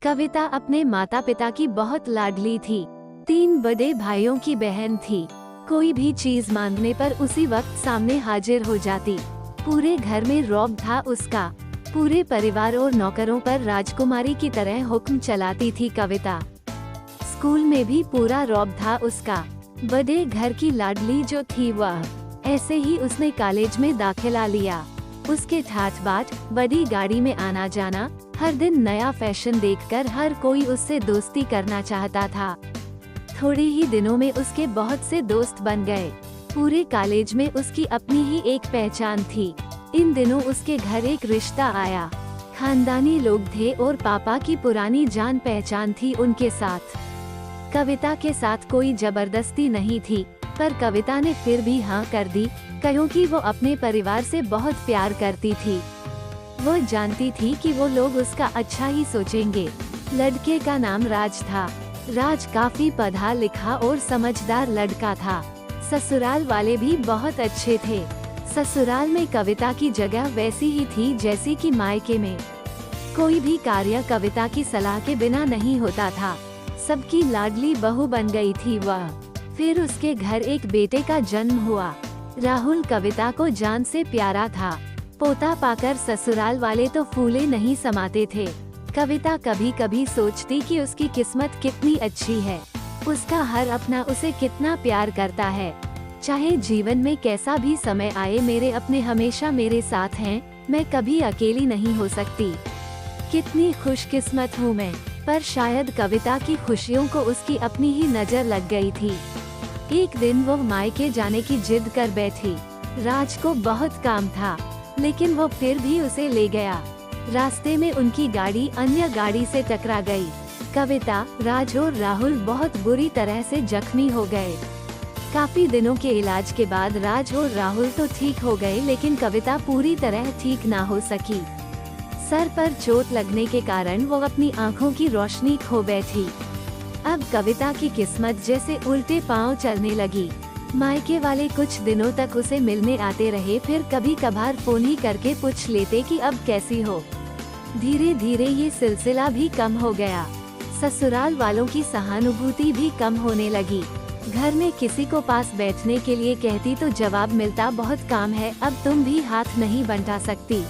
कविता अपने माता पिता की बहुत लाडली थी। 3 बड़े भाइयों की बहन थी। कोई भी चीज मांगने पर उसी वक्त सामने हाजिर हो जाती। पूरे घर में रौब था उसका। पूरे परिवार और नौकरों पर राजकुमारी की तरह हुक्म चलाती थी कविता। स्कूल में भी पूरा रौब था उसका। बड़े घर की लाडली जो थी वह। ऐसे ही उसने कॉलेज में दाखिला लिया। उसके ठाठ बाट, बड़ी गाड़ी में आना जाना, हर दिन नया फैशन देखकर हर कोई उससे दोस्ती करना चाहता था। थोड़े ही दिनों में उसके बहुत से दोस्त बन गए। पूरे कॉलेज में उसकी अपनी ही एक पहचान थी। इन दिनों उसके घर एक रिश्ता आया। खानदानी लोग थे और पापा की पुरानी जान पहचान थी उनके साथ। कविता के साथ कोई जबरदस्ती नहीं थी, पर कविता ने फिर भी हाँ कर दी, क्योंकि वो अपने परिवार से बहुत प्यार करती थी। वो जानती थी कि वो लोग उसका अच्छा ही सोचेंगे। लड़के का नाम राज था। राज काफी पढ़ा लिखा और समझदार लड़का था। ससुराल वाले भी बहुत अच्छे थे। ससुराल में कविता की जगह वैसी ही थी जैसी कि मायके में। कोई भी कार्य कविता की सलाह के बिना नहीं होता था। सबकी लाडली बहू बन गई थी वह। फिर उसके घर एक बेटे का जन्म हुआ। राहुल कविता को जान से प्यारा था। पोता पाकर ससुराल वाले तो फूले नहीं समाते थे। कविता कभी कभी सोचती कि उसकी किस्मत कितनी अच्छी है। उसका हर अपना उसे कितना प्यार करता है। चाहे जीवन में कैसा भी समय आए, मेरे अपने हमेशा मेरे साथ हैं। मैं कभी अकेली नहीं हो सकती। कितनी खुशकिस्मत हूँ मैं। पर शायद कविता की खुशियों को उसकी अपनी ही नजर लग गई थी। एक दिन वो मायके जाने की जिद कर बैठी। राज को बहुत काम था, लेकिन वो फिर भी उसे ले गया। रास्ते में उनकी गाड़ी अन्य गाड़ी से टकरा गई। कविता, राज और राहुल बहुत बुरी तरह से जख्मी हो गए। काफी दिनों के इलाज के बाद राज और राहुल तो ठीक हो गए, लेकिन कविता पूरी तरह ठीक ना हो सकी। सर पर चोट लगने के कारण वो अपनी आंखों की रोशनी खो बैठी। अब कविता की किस्मत जैसे उल्टे पांव चलने लगी। मायके वाले कुछ दिनों तक उसे मिलने आते रहे, फिर कभी कभार फोन ही करके पूछ लेते कि अब कैसी हो। धीरे धीरे ये सिलसिला भी कम हो गया। ससुराल वालों की सहानुभूति भी कम होने लगी। घर में किसी को पास बैठने के लिए कहती तो जवाब मिलता, बहुत काम है, अब तुम भी हाथ नहीं बंटा सकती।